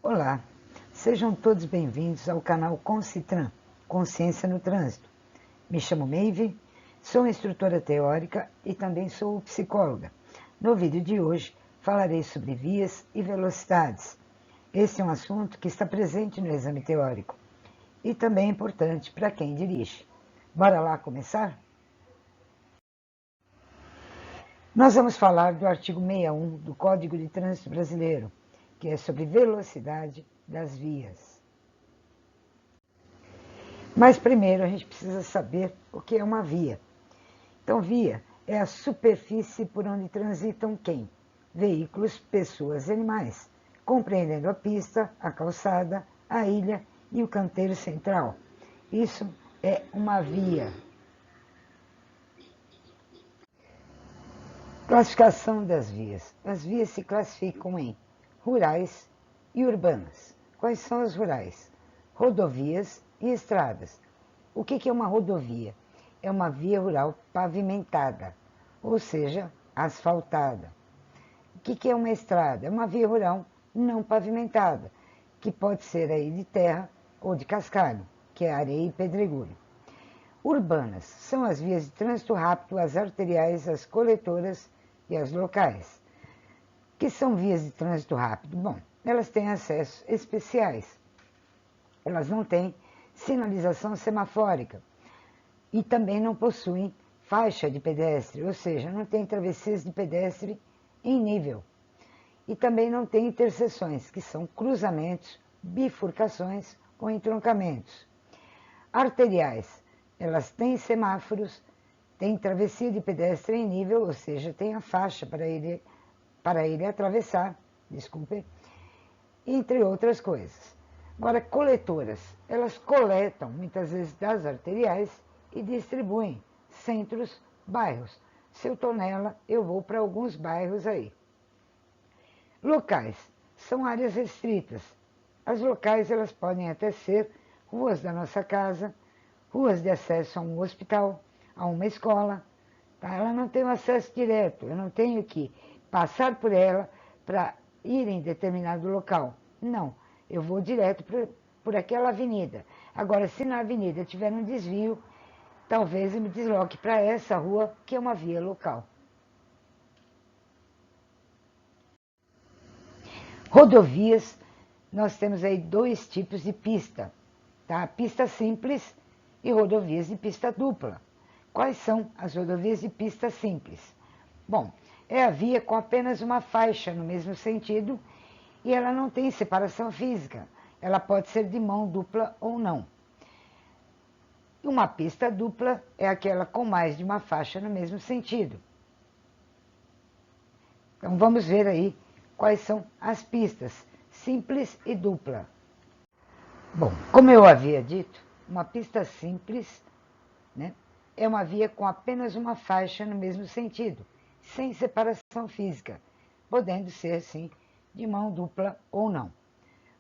Olá, sejam todos bem-vindos ao canal Concitran, Consciência no Trânsito. Me chamo Meive, sou instrutora teórica e também sou psicóloga. No vídeo de hoje falarei sobre vias e velocidades. Esse é um assunto que está presente no exame teórico e também é importante para quem dirige. Bora lá começar? Nós vamos falar do artigo 61 do Código de Trânsito Brasileiro, que é sobre velocidade das vias. Mas primeiro a gente precisa saber o que é uma via. Então, via é a superfície por onde transitam quem? Veículos, pessoas e animais, compreendendo a pista, a calçada, a ilha e o canteiro central. Isso é uma via. Classificação das vias. As vias se classificam em rurais e urbanas. Quais são as rurais? Rodovias e estradas. O que é uma rodovia? É uma via rural pavimentada, ou seja, asfaltada. O que é uma estrada? É uma via rural não pavimentada, que pode ser aí de terra ou de cascalho, que é areia e pedregulho. Urbanas são as vias de trânsito rápido, as arteriais, as coletoras e as locais. Que são vias de trânsito rápido? Bom, elas têm acessos especiais. Elas não têm sinalização semafórica e também não possuem faixa de pedestre, ou seja, não tem travessias de pedestre em nível. E também não tem interseções, que são cruzamentos, bifurcações ou entroncamentos. Arteriais, elas têm semáforos, têm travessia de pedestre em nível, ou seja, tem a faixa para ele atravessar, entre outras coisas. Agora, coletoras, elas coletam muitas vezes das arteriais e distribuem centros, bairros. Se eu estou nela, eu vou para alguns bairros aí. Locais, são áreas restritas. As locais, elas podem até ser ruas da nossa casa, ruas de acesso a um hospital, a uma escola. Tá? Ela não tem um acesso direto, eu não tenho que passar por ela para ir em determinado local. Não, eu vou direto por aquela avenida. Agora, se na avenida tiver um desvio, talvez eu me desloque para essa rua, que é uma via local. Rodovias, nós temos aí dois tipos de pista, tá? Pista simples e rodovias de pista dupla. Quais são as rodovias de pista simples? Bom, é a via com apenas uma faixa no mesmo sentido e ela não tem separação física. Ela pode ser de mão dupla ou não. Uma pista dupla é aquela com mais de uma faixa no mesmo sentido. Então vamos ver aí quais são as pistas simples e dupla. Bom, como eu havia dito, uma pista simples, né, é uma via com apenas uma faixa no mesmo sentido, sem separação física, podendo ser, sim, de mão dupla ou não.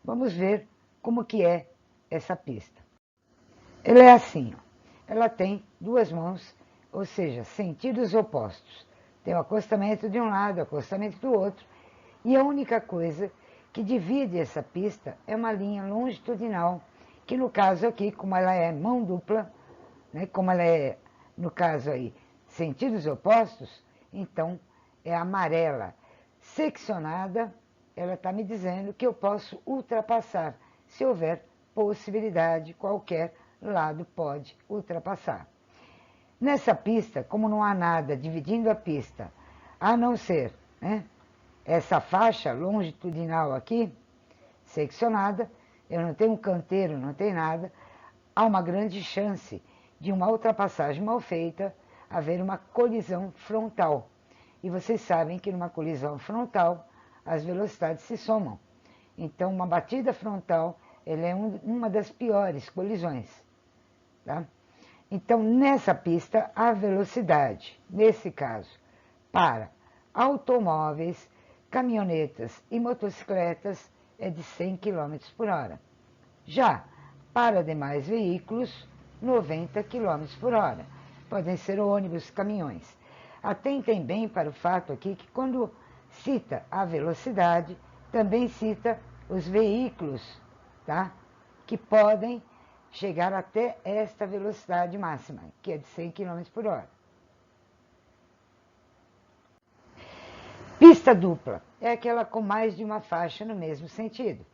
Vamos ver como que é essa pista. Ela é assim, ó. Ela tem duas mãos, ou seja, sentidos opostos. Tem o acostamento de um lado, o acostamento do outro, e a única coisa que divide essa pista é uma linha longitudinal, que no caso aqui, como ela é mão dupla, né, como ela é, no caso aí, sentidos opostos, então é amarela. Seccionada, ela está me dizendo que eu posso ultrapassar. Se houver possibilidade, qualquer lado pode ultrapassar. Nessa pista, como não há nada dividindo a pista, a não ser, né, essa faixa longitudinal aqui, seccionada, eu não tenho canteiro, não tem nada, há uma grande chance de uma ultrapassagem mal feita haver uma colisão frontal. E vocês sabem que numa colisão frontal, as velocidades se somam. Então, uma batida frontal, ela é uma das piores colisões. Tá? Então, nessa pista, a velocidade, nesse caso, para automóveis, caminhonetas e motocicletas é de 100 km por hora. Já para demais veículos, 90 km por hora. Podem ser ônibus, caminhões. Atentem bem para o fato aqui que quando cita a velocidade, também cita os veículos, tá? Que podem chegar até esta velocidade máxima, que é de 100 km por hora. Pista dupla é aquela com mais de uma faixa no mesmo sentido.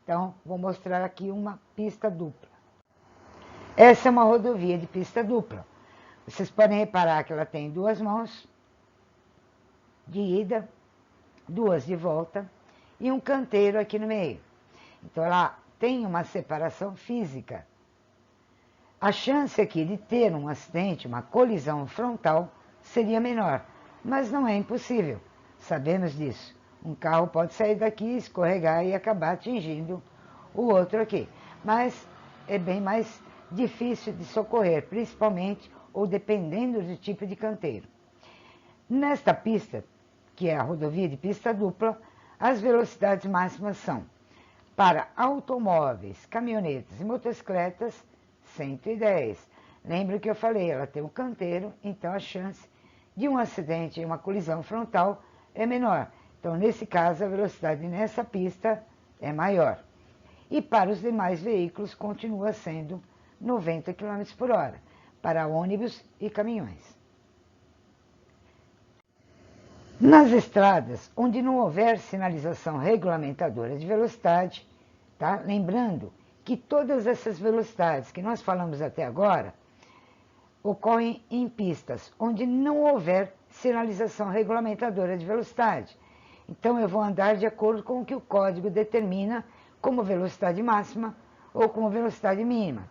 Então, vou mostrar aqui uma pista dupla. Essa é uma rodovia de pista dupla. Vocês podem reparar que ela tem duas mãos de ida, duas de volta e um canteiro aqui no meio. Então, ela tem uma separação física. A chance aqui de ter um acidente, uma colisão frontal, seria menor, mas não é impossível. Sabemos disso. Um carro pode sair daqui, escorregar e acabar atingindo o outro aqui. Mas é bem mais difícil de socorrer, principalmente ou dependendo do tipo de canteiro. Nesta pista, que é a rodovia de pista dupla, as velocidades máximas são, para automóveis, caminhonetas e motocicletas, 110. Lembra que eu falei, ela tem um canteiro, então a chance de um acidente e uma colisão frontal é menor. Então, nesse caso, a velocidade nessa pista é maior. E para os demais veículos, continua sendo 90 km por hora, para ônibus e caminhões. Nas estradas onde não houver sinalização regulamentadora de velocidade, tá? Lembrando que todas essas velocidades que nós falamos até agora ocorrem em pistas onde não houver sinalização regulamentadora de velocidade. Então, eu vou andar de acordo com o que o código determina como velocidade máxima ou como velocidade mínima.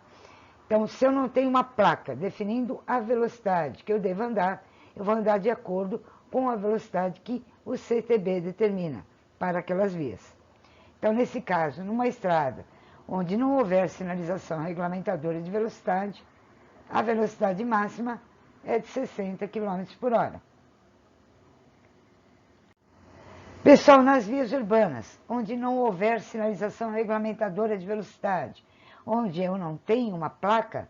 Então, se eu não tenho uma placa definindo a velocidade que eu devo andar, eu vou andar de acordo com a velocidade que o CTB determina para aquelas vias. Então, nesse caso, numa estrada onde não houver sinalização regulamentadora de velocidade, a velocidade máxima é de 60 km por hora. Pessoal, nas vias urbanas, onde não houver sinalização regulamentadora de velocidade, onde eu não tenho uma placa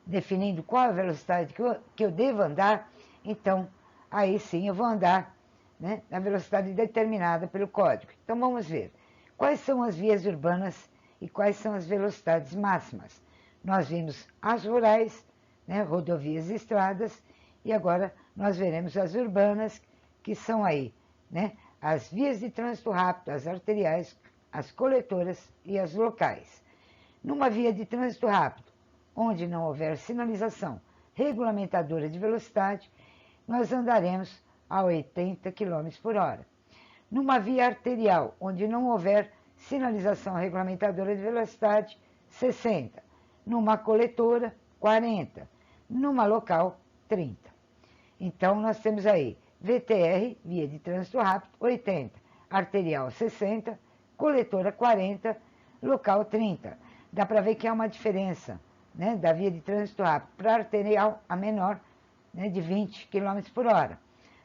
definindo qual a velocidade que eu devo andar, então, aí sim eu vou andar, né, na velocidade determinada pelo código. Então, vamos ver quais são as vias urbanas e quais são as velocidades máximas. Nós vimos as rurais, né, rodovias e estradas, e agora nós veremos as urbanas, que são aí, né, as vias de trânsito rápido, as arteriais, as coletoras e as locais. Numa via de trânsito rápido, onde não houver sinalização regulamentadora de velocidade, nós andaremos a 80 km por hora. Numa via arterial, onde não houver sinalização regulamentadora de velocidade, 60. Numa coletora, 40. Numa local, 30. Então, nós temos aí VTR, via de trânsito rápido, 80. Arterial, 60. Coletora, 40. Local, 30. Dá para ver que há uma diferença, né, da via de trânsito rápido para a arterial, a menor, né, de 20 km por hora.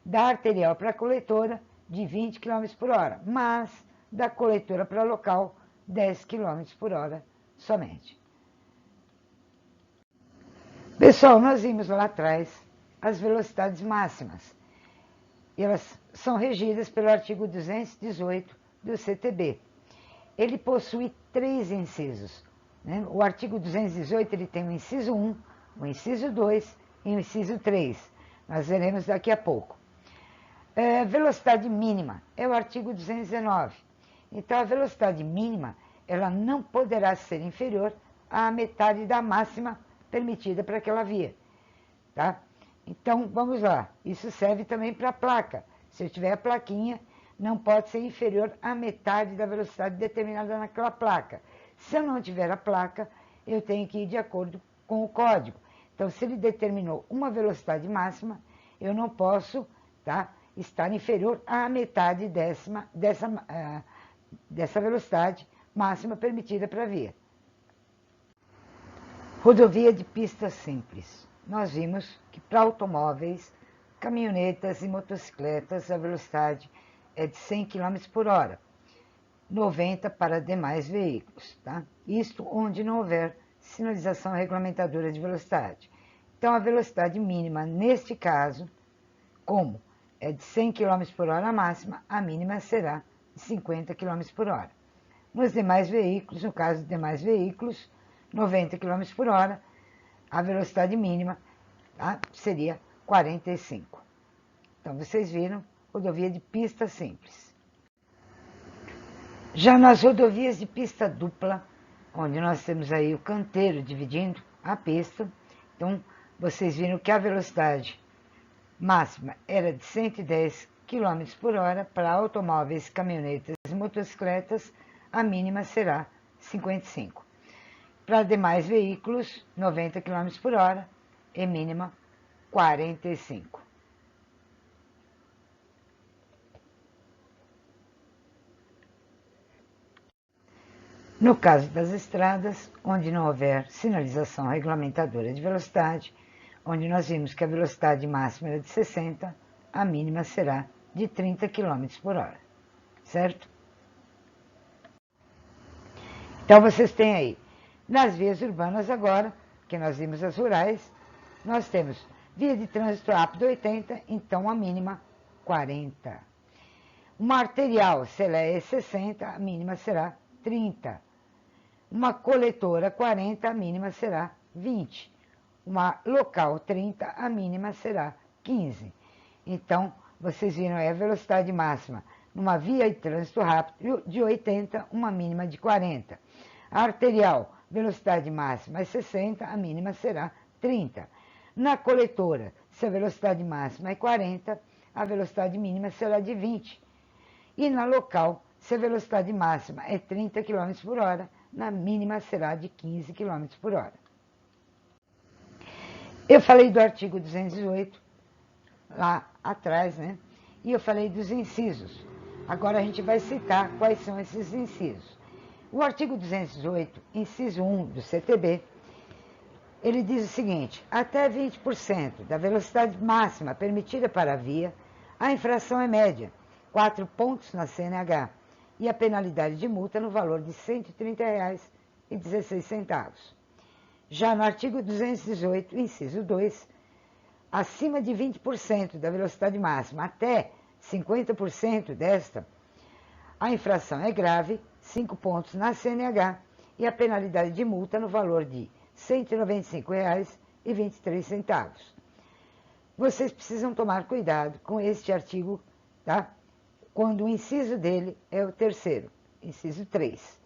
Da arterial para a coletora, de 20 km por hora. Mas da coletora para local, 10 km por hora somente. Pessoal, nós vimos lá atrás as velocidades máximas. E elas são regidas pelo artigo 218 do CTB. Ele possui 3 incisos. Né? O artigo 218 ele tem o inciso 1, o inciso 2 e o inciso 3. Nós veremos daqui a pouco. Velocidade mínima é o artigo 219. Então, a velocidade mínima ela não poderá ser inferior à metade da máxima permitida para aquela via. Tá? Então, vamos lá. Isso serve também para a placa. Se eu tiver a plaquinha, não pode ser inferior à metade da velocidade determinada naquela placa. Se eu não tiver a placa, eu tenho que ir de acordo com o código. Então, se ele determinou uma velocidade máxima, eu não posso, tá, estar inferior à metade dessa velocidade máxima permitida para a via. Rodovia de pista simples. Nós vimos que para automóveis, caminhonetas e motocicletas a velocidade é de 100 km por hora, 90 para demais veículos. Tá? Isto onde não houver sinalização regulamentadora de velocidade. Então, a velocidade mínima, neste caso, como é de 100 km por hora a máxima, a mínima será de 50 km por hora. Nos demais veículos, no caso dos demais veículos, 90 km por hora, a velocidade mínima, tá, seria 45. Então, vocês viram, rodovia de pista simples. Já nas rodovias de pista dupla, onde nós temos aí o canteiro dividindo a pista, então, vocês viram que a velocidade máxima era de 110 km por hora para automóveis, caminhonetas e motocicletas, a mínima será 55. Para demais veículos, 90 km por hora e mínima 45. No caso das estradas, onde não houver sinalização regulamentadora de velocidade, onde nós vimos que a velocidade máxima era de 60, a mínima será de 30 km por hora, certo? Então, vocês têm aí, nas vias urbanas agora, que nós vimos as rurais, nós temos via de trânsito rápido 80, então a mínima 40. Uma arterial, se ela é 60, a mínima será 30. Uma coletora 40, a mínima será 20. Uma local 30, a mínima será 15. Então, vocês viram aí a velocidade máxima numa via de trânsito rápido de 80, uma mínima de 40. A arterial, velocidade máxima é 60, a mínima será 30. Na coletora, se a velocidade máxima é 40, a velocidade mínima será de 20. E na local, se a velocidade máxima é 30 km por hora, na mínima será de 15 km por hora. Eu falei do artigo 208 lá atrás, né? E eu falei dos incisos. Agora a gente vai citar quais são esses incisos. O artigo 208, inciso 1 do CTB, ele diz o seguinte: até 20% da velocidade máxima permitida para a via, a infração é média, 4 pontos na CNH, e a penalidade de multa no valor de R$ 130,16. Já no artigo 218, inciso 2, acima de 20% da velocidade máxima até 50% desta, a infração é grave, 5 pontos na CNH, e a penalidade de multa no valor de R$ 195,23. Vocês precisam tomar cuidado com este artigo, tá? Quando o inciso dele é o terceiro, inciso 3.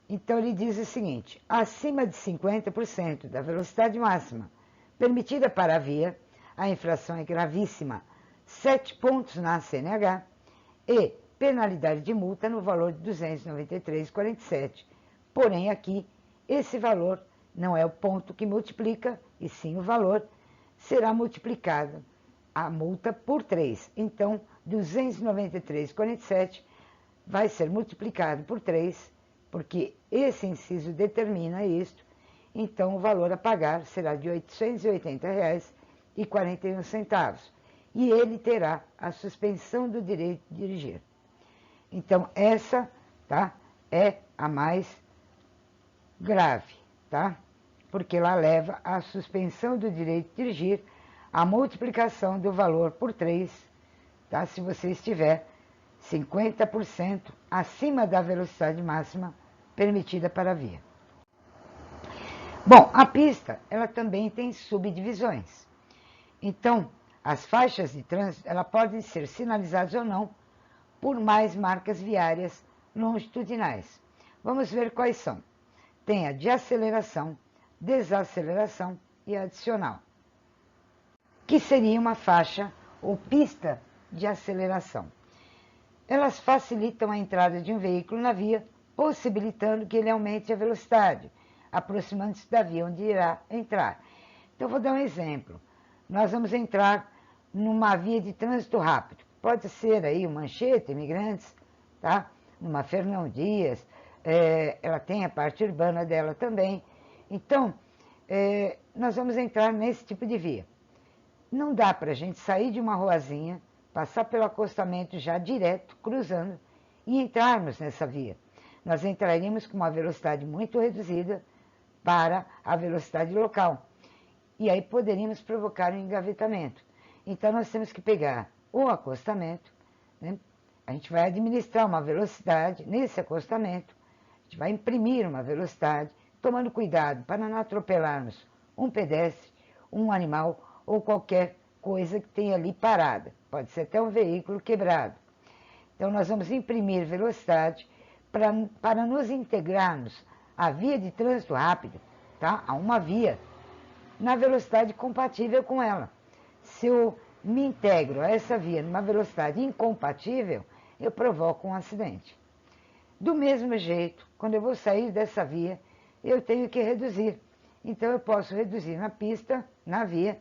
Então, ele diz o seguinte: acima de 50% da velocidade máxima permitida para a via, a infração é gravíssima, 7 pontos na CNH e penalidade de multa no valor de R$ 293,47. Porém, aqui, esse valor não é o ponto que multiplica, e sim o valor, será multiplicado a multa por 3. Então, 293,47 vai ser multiplicado por 3, porque esse inciso determina isto. Então, o valor a pagar será de R$ 880,41. E ele terá a suspensão do direito de dirigir. Então, essa, tá, é a mais grave, tá? Porque ela leva à suspensão do direito de dirigir, a multiplicação do valor por 3, tá? Se você estiver 50% acima da velocidade máxima permitida para a via. Bom, a pista, ela também tem subdivisões. Então, as faixas de trânsito, elas podem ser sinalizadas ou não por mais marcas viárias longitudinais. Vamos ver quais são. Tem a de aceleração, desaceleração e adicional, que seria uma faixa ou pista de aceleração. Elas facilitam a entrada de um veículo na via, possibilitando que ele aumente a velocidade, aproximando-se da via onde irá entrar. Então, vou dar um exemplo. Nós vamos entrar numa via de trânsito rápido. Pode ser aí o Manchete, Imigrantes, tá? Numa Fernão Dias, ela tem a parte urbana dela também. Então, nós vamos entrar nesse tipo de via. Não dá para a gente sair de uma ruazinha, passar pelo acostamento já direto, cruzando, e entrarmos nessa via. Nós entraríamos com uma velocidade muito reduzida para a velocidade local. E aí poderíamos provocar um engavetamento. Então, nós temos que pegar o acostamento, né? a gente vai administrar uma velocidade nesse acostamento, a gente vai imprimir uma velocidade, tomando cuidado para não atropelarmos um pedestre, um animal ou qualquer coisa que tenha ali parada. Pode ser até um veículo quebrado. Então, nós vamos imprimir velocidade para nos integrarmos à via de trânsito rápido, tá? A uma via, na velocidade compatível com ela. Se eu me integro a essa via numa velocidade incompatível, eu provoco um acidente. Do mesmo jeito, quando eu vou sair dessa via, eu tenho que reduzir. Então, eu posso reduzir na pista, na via,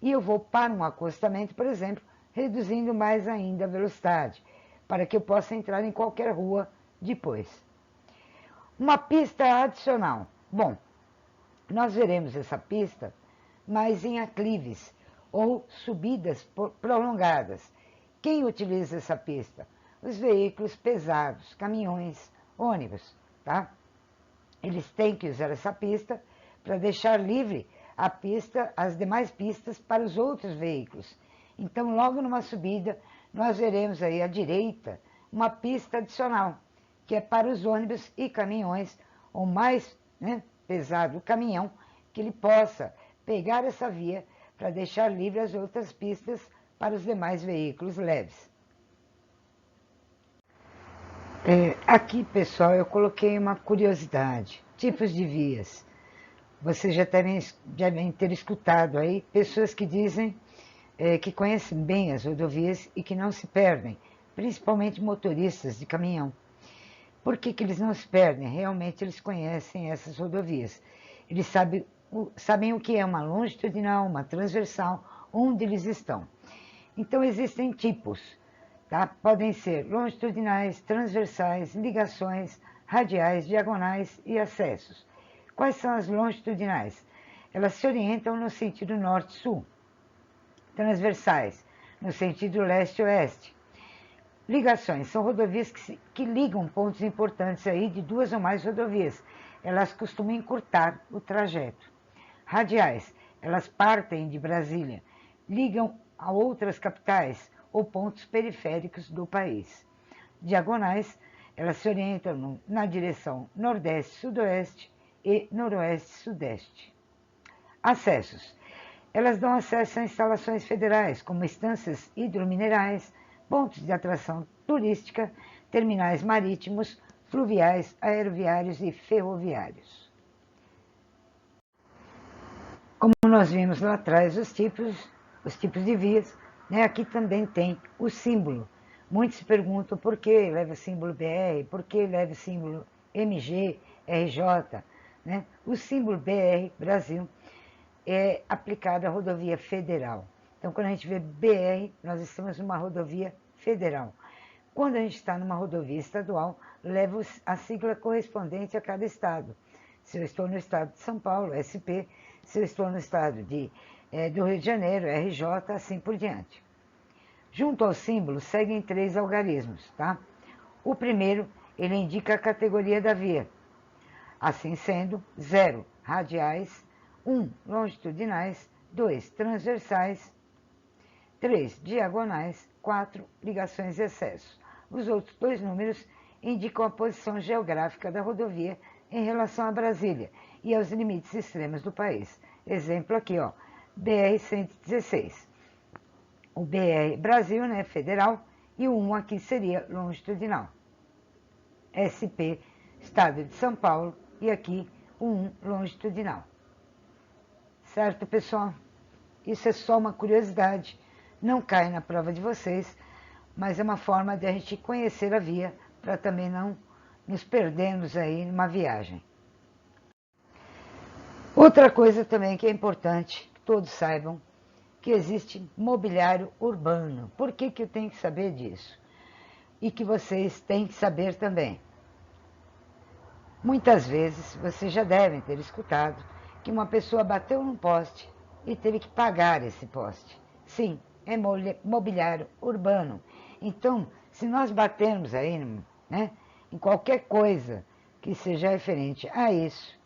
e eu vou para um acostamento, por exemplo, reduzindo mais ainda a velocidade, para que eu possa entrar em qualquer rua depois. Uma pista adicional. Bom, nós veremos essa pista mais em aclives ou subidas prolongadas. Quem utiliza essa pista? Os veículos pesados, caminhões, ônibus, tá? Eles têm que usar essa pista para deixar livre a pista, as demais pistas para os outros veículos. Então, logo numa subida, nós veremos aí à direita uma pista adicional, que é para os ônibus e caminhões, ou mais pesado o caminhão, que ele possa pegar essa via para deixar livre as outras pistas para os demais veículos leves. Aqui, pessoal, eu coloquei uma curiosidade, tipos de vias. Vocês já devem ter escutado aí pessoas que dizem que conhecem bem as rodovias e que não se perdem, principalmente motoristas de caminhão. Por que eles não se perdem? Realmente eles conhecem essas rodovias. Eles sabem o que é uma longitudinal, uma transversal, onde eles estão. Então existem tipos, tá? Podem ser longitudinais, transversais, ligações, radiais, diagonais e acessos. Quais são as longitudinais? Elas se orientam no sentido norte-sul. Transversais, no sentido leste-oeste. Ligações são rodovias que ligam pontos importantes aí de duas ou mais rodovias. Elas costumam encurtar o trajeto. Radiais, elas partem de Brasília, ligam a outras capitais ou pontos periféricos do país. Diagonais, elas se orientam na direção nordeste-sudoeste e noroeste-sudeste. Acessos, elas dão acesso a instalações federais, como estâncias hidrominerais, pontos de atração turística, terminais marítimos, fluviais, aeroviários e ferroviários. Como nós vimos lá atrás, os tipos de vias, aqui também tem o símbolo. Muitos se perguntam por que leva o símbolo BR, por que leva o símbolo MG, RJ. O símbolo BR, Brasil, é aplicado à rodovia federal. Então, quando a gente vê BR, nós estamos numa rodovia federal. Quando a gente está numa rodovia estadual, leva a sigla correspondente a cada estado. Se eu estou no estado de São Paulo, SP. Se eu estou no estado do Rio de Janeiro, RJ, assim por diante. Junto ao símbolo, seguem 3 algarismos, tá? O primeiro, ele indica a categoria da via. Assim sendo, 0, radiais, 1, longitudinais, 2, transversais, 3, diagonais, 4, ligações e acessos. Os outros 2 números indicam a posição geográfica da rodovia em relação a Brasília e aos limites extremos do país. Exemplo aqui, ó, BR-116. O BR Brasil, federal, e o 1 aqui seria longitudinal. SP, estado de São Paulo, e aqui o 1 longitudinal. Certo, pessoal? Isso é só uma curiosidade, não cai na prova de vocês, mas é uma forma de a gente conhecer a via, para também não nos perdermos aí numa viagem. Outra coisa também que é importante, que todos saibam, que existe mobiliário urbano. Por que eu tenho que saber disso? E que vocês têm que saber também. Muitas vezes, vocês já devem ter escutado que uma pessoa bateu num poste e teve que pagar esse poste. Sim, é mobiliário urbano. Então, se nós batermos aí, em qualquer coisa que seja referente a isso,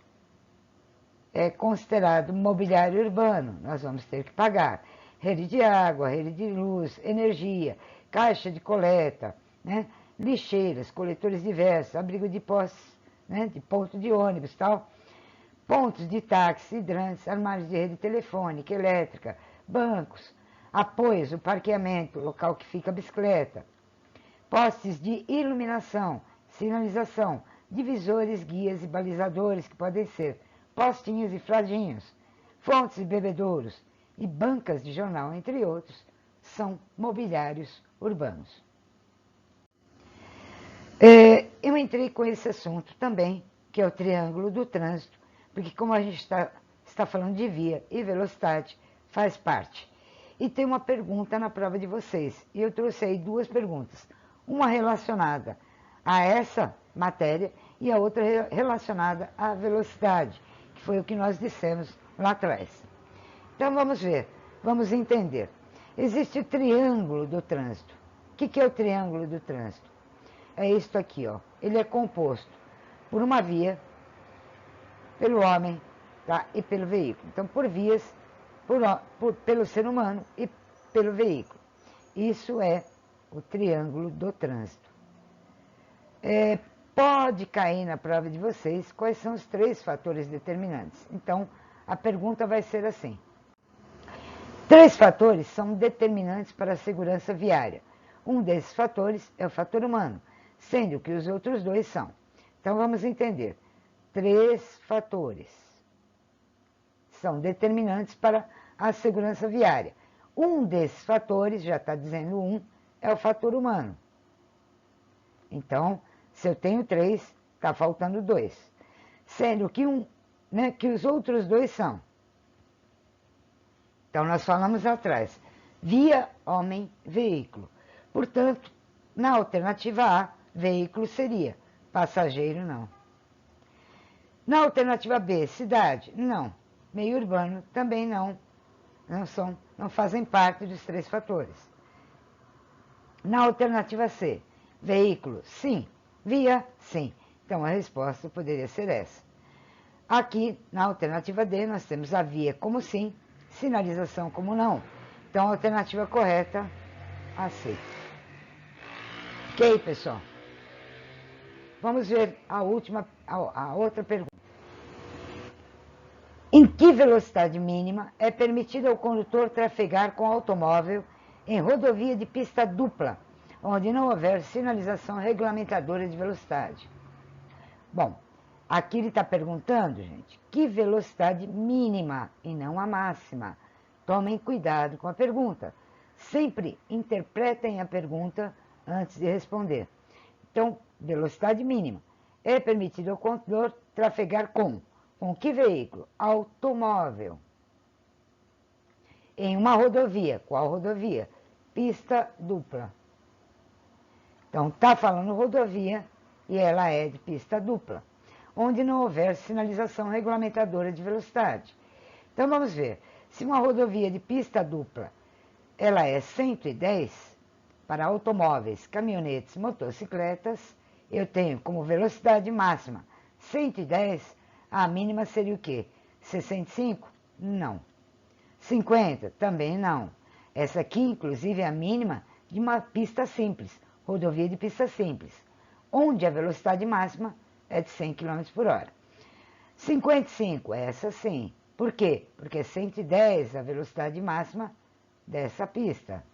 é considerado mobiliário urbano. Nós vamos ter que pagar rede de água, rede de luz, energia, caixa de coleta, né? Lixeiras, coletores diversos, abrigo de postes, né? De ponto de ônibus, tal, pontos de táxi, hidrantes, armários de rede telefônica, elétrica, bancos, apoios, o parqueamento, local que fica a bicicleta, postes de iluminação, sinalização, divisores, guias e balizadores, que podem ser postinhos e fradinhos, fontes e bebedouros e bancas de jornal, entre outros, são mobiliários urbanos. Eu entrei com esse assunto também, que é o triângulo do trânsito, porque como a gente está falando de via e velocidade, faz parte. E tem uma pergunta na prova de vocês, e eu trouxe aí duas perguntas. Uma relacionada a essa matéria e a outra relacionada à velocidade, que foi o que nós dissemos lá atrás. Então vamos ver, vamos entender. Existe o triângulo do trânsito. O que é o triângulo do trânsito? É isto aqui, ó. Ele é composto por uma via, pelo homem, tá? E pelo veículo. Então, por vias, pelo ser humano e pelo veículo. Isso é o triângulo do trânsito. Pode cair na prova de vocês quais são os 3 fatores determinantes. Então, a pergunta vai ser assim. 3 fatores são determinantes para a segurança viária. Um desses fatores é o fator humano, sendo que os outros 2 são. Então, vamos entender. 3 fatores são determinantes para a segurança viária. Um desses fatores, já está dizendo um, é o fator humano. Então, se eu tenho 3, está faltando 2. Sendo que que os outros 2 são. Então, nós falamos atrás, via, homem, veículo. Portanto, na alternativa A, veículo seria, passageiro não. Na alternativa B, cidade, não. Meio urbano, também não. Não fazem parte dos 3 fatores. Na alternativa C, veículo, sim. Via, sim. Então, a resposta poderia ser essa. Aqui, na alternativa D, nós temos a via como sim, sinalização como não. Então, a alternativa correta, a C. Ok, pessoal? Vamos ver a outra pergunta. Em que velocidade mínima é permitido ao condutor trafegar com automóvel em rodovia de pista dupla, onde não houver sinalização regulamentadora de velocidade? Bom, aqui ele está perguntando, gente, que velocidade mínima e não a máxima. Tomem cuidado com a pergunta. Sempre interpretem a pergunta antes de responder. Então, velocidade mínima. É permitido ao condutor trafegar com que veículo? Automóvel. Em uma rodovia. Qual rodovia? Pista dupla. Então, está falando rodovia e ela é de pista dupla, onde não houver sinalização regulamentadora de velocidade. Então, vamos ver. Se uma rodovia de pista dupla, ela é 110 para automóveis, caminhonetes, motocicletas, eu tenho como velocidade máxima 110, a mínima seria o quê? 65? Não. 50? Também não. Essa aqui, inclusive, é a mínima de uma pista simples, rodovia de pista simples, onde a velocidade máxima é de 100 km por hora. 55, essa sim. Por quê? Porque é 110 a velocidade máxima dessa pista.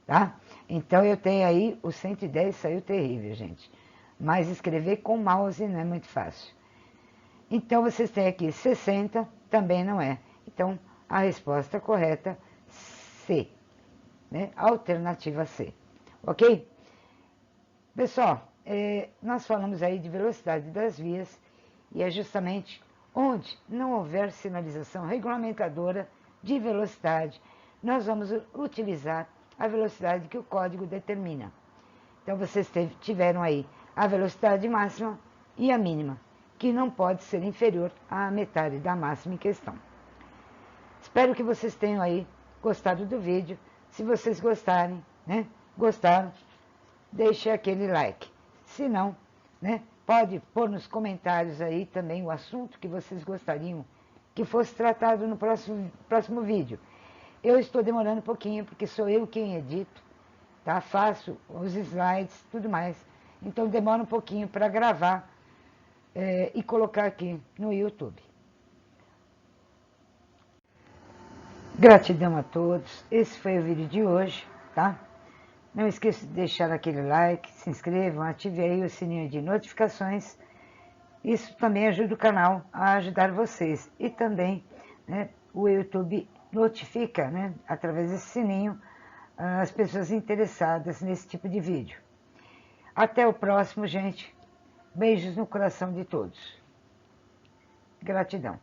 Tá? Então, eu tenho aí, o 110 saiu terrível, gente. Mas escrever com mouse não é muito fácil. Então, vocês têm aqui 60, também não é. Então, a resposta correta, C. Né? Alternativa C. Ok? Pessoal, nós falamos aí de velocidade das vias e é justamente onde não houver sinalização regulamentadora de velocidade, nós vamos utilizar a velocidade que o código determina. Então, vocês tiveram aí a velocidade máxima e a mínima, que não pode ser inferior à metade da máxima em questão. Espero que vocês tenham aí gostado do vídeo. Se vocês gostarem, né, gostaram, deixe aquele like. Se não, né, pode pôr nos comentários aí também o assunto que vocês gostariam que fosse tratado no próximo vídeo. Eu estou demorando um pouquinho, porque sou eu quem edito, tá? Faço os slides, tudo mais. Então demora um pouquinho para gravar e colocar aqui no YouTube. Gratidão a todos. Esse foi o vídeo de hoje, tá? Não esqueça de deixar aquele like, se inscrevam, ative aí o sininho de notificações. Isso também ajuda o canal a ajudar vocês. E também, né, o YouTube notifica, né, através desse sininho, as pessoas interessadas nesse tipo de vídeo. Até o próximo, gente. Beijos no coração de todos. Gratidão.